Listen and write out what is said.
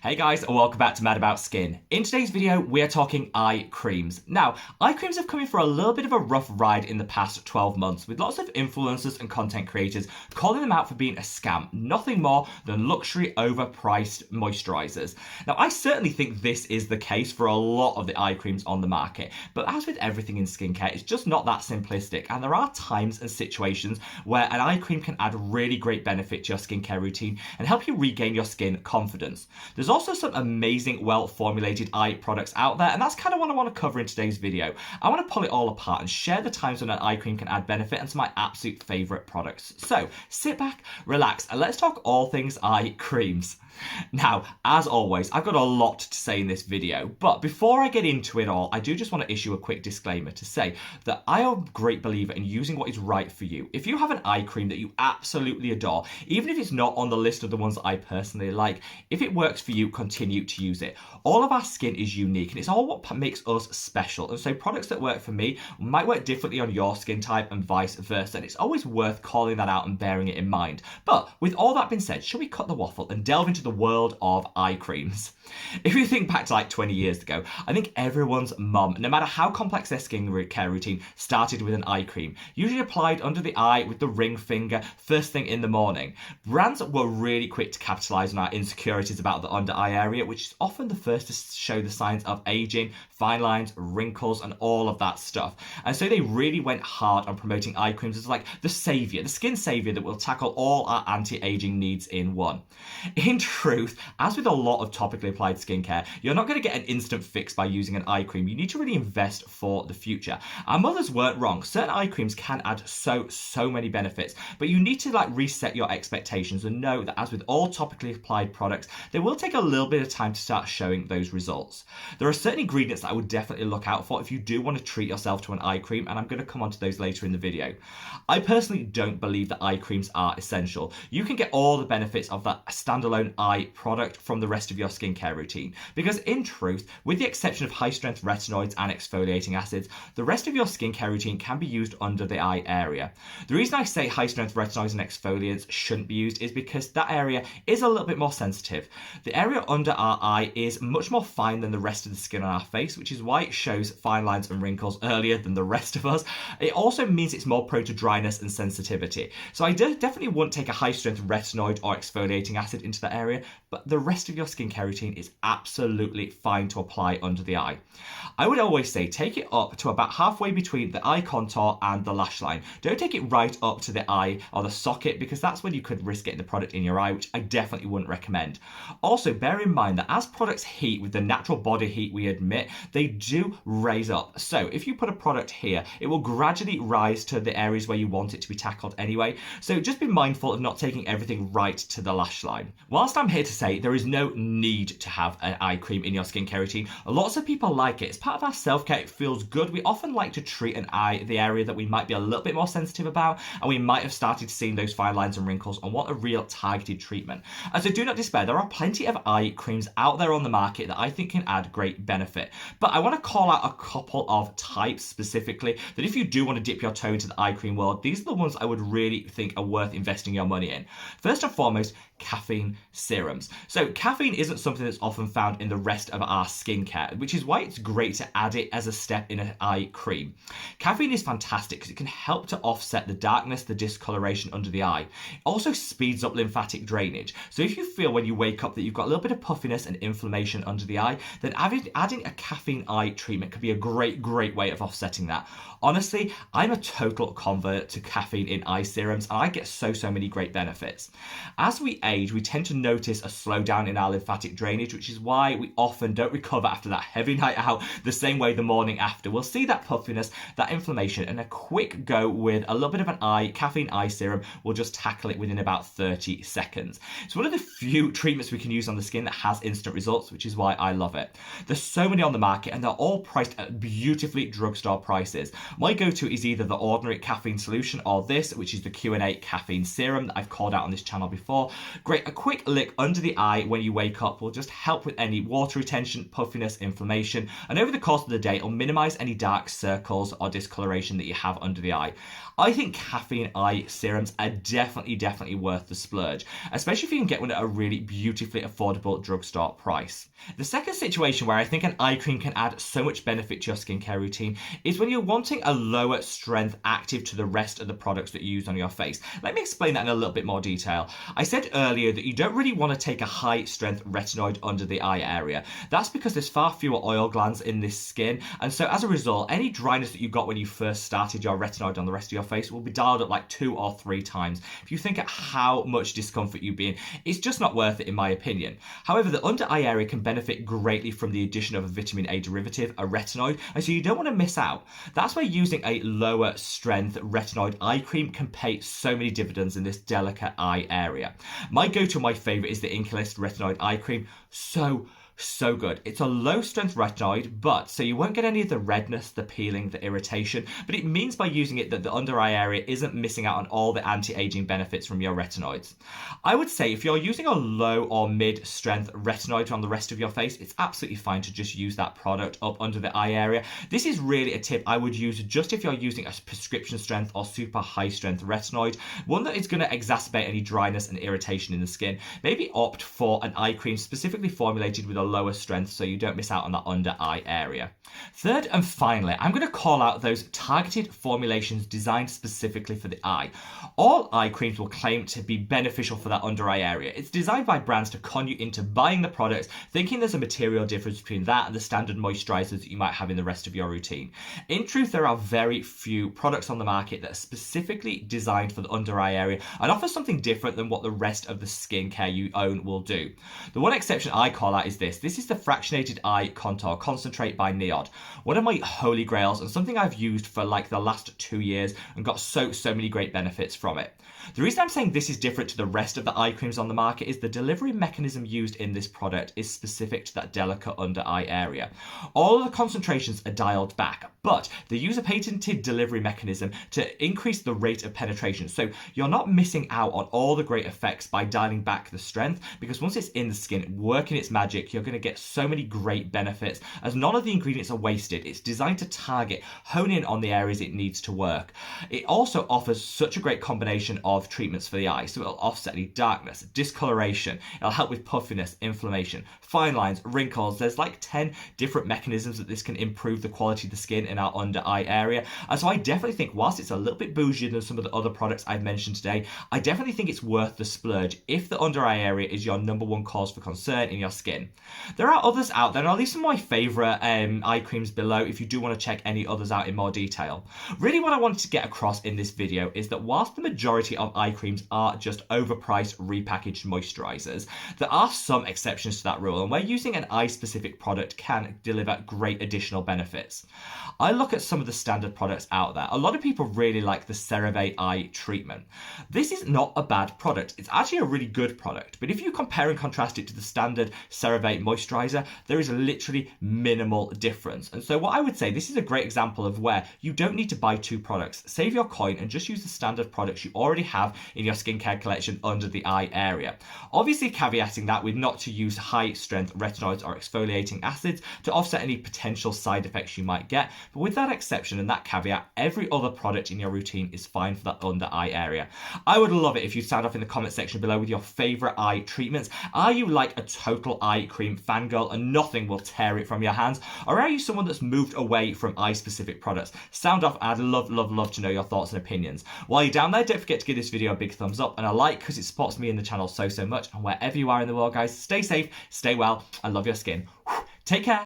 Hey guys, and welcome back to Mad About Skin. In today's video, we are talking eye creams. Now, eye creams have come in for a little bit of a rough ride in the past 12 months, with lots of influencers and content creators calling them out for being a scam, nothing more than luxury overpriced moisturizers. Now, I certainly think this is the case for a lot of the eye creams on the market, but as with everything in skincare, it's just not that simplistic, and there are times and situations where an eye cream can add really great benefit to your skincare routine and help you regain your skin confidence. There's also some amazing, well-formulated eye products out there, and that's kind of what I want to cover in today's video. I want to pull it all apart and share the times when an eye cream can add benefit and some of my absolute favourite products. So, sit back, relax, and let's talk all things eye creams. Now, as always, I've got a lot to say in this video, but before I get into it all, I do just want to issue a quick disclaimer to say that I am a great believer in using what is right for you. If you have an eye cream that you absolutely adore, even if it's not on the list of the ones that I personally like, if it works for you, continue to use it. All of our skin is unique, and it's all what makes us special, and so products that work for me might work differently on your skin type and vice versa, and it's always worth calling that out and bearing it in mind. But with all that being said, shall we cut the waffle and delve into the world of eye creams? If you think back to like 20 years ago, I think everyone's mum, no matter how complex their skincare routine, started with an eye cream, usually applied under the eye with the ring finger first thing in the morning. Brands were really quick to capitalize on our insecurities about the under eye area, which is often the first to show the signs of aging, fine lines, wrinkles, and all of that stuff. And so they really went hard on promoting eye creams as like the savior, the skin savior that will tackle all our anti-aging needs in one. In truth, as with a lot of topically applied skincare, you're not going to get an instant fix by using an eye cream. You need to really invest for the future. Our mothers weren't wrong. Certain eye creams can add so many benefits, but you need to reset your expectations and know that as with all topically applied products, they will take a little bit of time to start showing those results. There are certain ingredients that I would definitely look out for if you do want to treat yourself to an eye cream, and I'm going to come on to those later in the video. I personally don't believe that eye creams are essential. You can get all the benefits of that standalone eye product from the rest of your skincare routine, because in truth, with the exception of high strength retinoids and exfoliating acids, the rest of your skincare routine can be used under the eye area. The reason I say high strength retinoids and exfoliants shouldn't be used is because that area is a little bit more sensitive. The area under our eye is much more fine than the rest of the skin on our face, which is why it shows fine lines and wrinkles earlier than the rest of us. It also means it's more prone to dryness and sensitivity. So I definitely wouldn't take a high strength retinoid or exfoliating acid into that area, but the rest of your skincare routine is absolutely fine to apply under the eye. I would always say take it up to about halfway between the eye contour and the lash line. Don't take it right up to the eye or the socket, because that's when you could risk getting the product in your eye, which I definitely wouldn't recommend. Also, bear in mind that as products heat with the natural body heat we emit, they do raise up. So if you put a product here, it will gradually rise to the areas where you want it to be tackled anyway. So just be mindful of not taking everything right to the lash line. Whilst I'm here to say there is no need to have an eye cream in your skincare routine, lots of people like it. It's part of our self-care. It feels good. We often like to treat the area that we might be a little bit more sensitive about, and we might have started seeing those fine lines and wrinkles and want a real targeted treatment. And so do not despair. There are plenty of eye creams out there on the market that I think can add great benefit. But I want to call out a couple of types specifically that if you do want to dip your toe into the eye cream world, these are the ones I would really think are worth investing your money in. First and foremost, caffeine serums. So caffeine isn't something that's often found in the rest of our skincare, which is why it's great to add it as a step in an eye cream. Caffeine is fantastic because it can help to offset the darkness, the discoloration under the eye. It also speeds up lymphatic drainage. So if you feel when you wake up that you've got a little bit of puffiness and inflammation under the eye, then adding a caffeine eye treatment could be a great way of offsetting that. Honestly, I'm a total convert to caffeine in eye serums, and I get so many great benefits. As we age, we tend to notice a slowdown in our lymphatic drainage, which is why we often don't recover after that heavy night out the same way the morning after. We'll see that puffiness, that inflammation, and a quick go with a little bit of an caffeine eye serum will just tackle it within about 30 seconds. It's one of the few treatments we can use on the skin that has instant results, which is why I love it. There's so many on the market, and they're all priced at beautifully drugstore prices. My go-to is either the ordinary caffeine solution or this, which is the Q&A caffeine serum that I've called out on this channel before. Great, a quick lick under the eye when you wake up will just help with any water retention, puffiness, inflammation, and over the course of the day it'll minimize any dark circles or discoloration that you have under the eye. I think Caffeine Eye Serums are definitely worth the splurge, especially if you can get one at a really beautifully affordable drugstore price. The second situation where I think an eye cream can add so much benefit to your skincare routine is when you're wanting a lower strength active to the rest of the products that you use on your face. Let me explain that in a little bit more detail. I said earlier that you don't really want to take a high strength retinoid under the eye area. That's because there's far fewer oil glands in this skin, and so as a result, any dryness that you got when you first started your retinoid on the rest of your face will be dialed up like 2 or 3 times. If you think at how much discomfort you've been, it's just not worth it in my opinion. However, the under eye area can benefit greatly from the addition of a vitamin A derivative, a retinoid, and so you don't want to miss out. That's why using a lower strength retinoid eye cream can pay so many dividends in this delicate eye area. My go-to, my favorite, is the Inculist retinoid eye cream. So good. It's a low strength retinoid, but so you won't get any of the redness, the peeling, the irritation, but it means by using it that the under eye area isn't missing out on all the anti-aging benefits from your retinoids. I would say if you're using a low or mid strength retinoid on the rest of your face, it's absolutely fine to just use that product up under the eye area. This is really a tip I would use just if you're using a prescription strength or super high strength retinoid, one that is going to exacerbate any dryness and irritation in the skin. Maybe opt for an eye cream specifically formulated with a lower strength so you don't miss out on that under eye area. Third and finally, I'm going to call out those targeted formulations designed specifically for the eye. All eye creams will claim to be beneficial for that under eye area. It's designed by brands to con you into buying the products thinking there's a material difference between that and the standard moisturizers that you might have in the rest of your routine. In truth, there are very few products on the market that are specifically designed for the under eye area and offer something different than what the rest of the skincare you own will do. The one exception I call out is this. This is the Fractionated Eye Contour Concentrate by Neod. One of my holy grails and something I've used for like the last 2 years and got so many great benefits from it. The reason I'm saying this is different to the rest of the eye creams on the market is the delivery mechanism used in this product is specific to that delicate under eye area. All of the concentrations are dialed back, but they use a patented delivery mechanism to increase the rate of penetration. So you're not missing out on all the great effects by dialing back the strength, because once it's in the skin, working its magic, you're going to get so many great benefits as none of the ingredients are wasted. It's designed to target, hone in on the areas it needs to work. It also offers such a great combination of treatments for the eye, so it'll offset any darkness, discoloration, it'll help with puffiness, inflammation, fine lines, wrinkles. There's like 10 different mechanisms that this can improve the quality of the skin in our under eye area, and so I definitely think whilst it's a little bit bougier than some of the other products I've mentioned today, I definitely think it's worth the splurge if the under eye area is your number one cause for concern in your skin. There are others out there, and I'll leave some of my favourite eye creams below if you do want to check any others out in more detail. Really what I wanted to get across in this video is that whilst the majority of eye creams are just overpriced repackaged moisturisers, there are some exceptions to that rule, and where using an eye specific product can deliver great additional benefits. I look at some of the standard products out there. A lot of people really like the CeraVe eye treatment. This is not a bad product. It's actually a really good product, but if you compare and contrast it to the standard CeraVe moisturiser, there is literally minimal difference. And so what I would say, this is a great example of where you don't need to buy 2 products. Save your coin and just use the standard products you already have in your skincare collection under the eye area. Obviously caveating that with not to use high strength retinoids or exfoliating acids to offset any potential side effects you might get. But with that exception and that caveat, every other product in your routine is fine for that under eye area. I would love it if you sound off in the comment section below with your favourite eye treatments. Are you like a total eye cream fangirl and nothing will tear it from your hands? Or are you someone that's moved away from eye specific products? Sound off. I'd love to know your thoughts and opinions. While you're down there, don't forget to give this video a big thumbs up and a like because it supports me and the channel so much. And wherever you are in the world, guys, stay safe, stay well, and love your skin. Take care.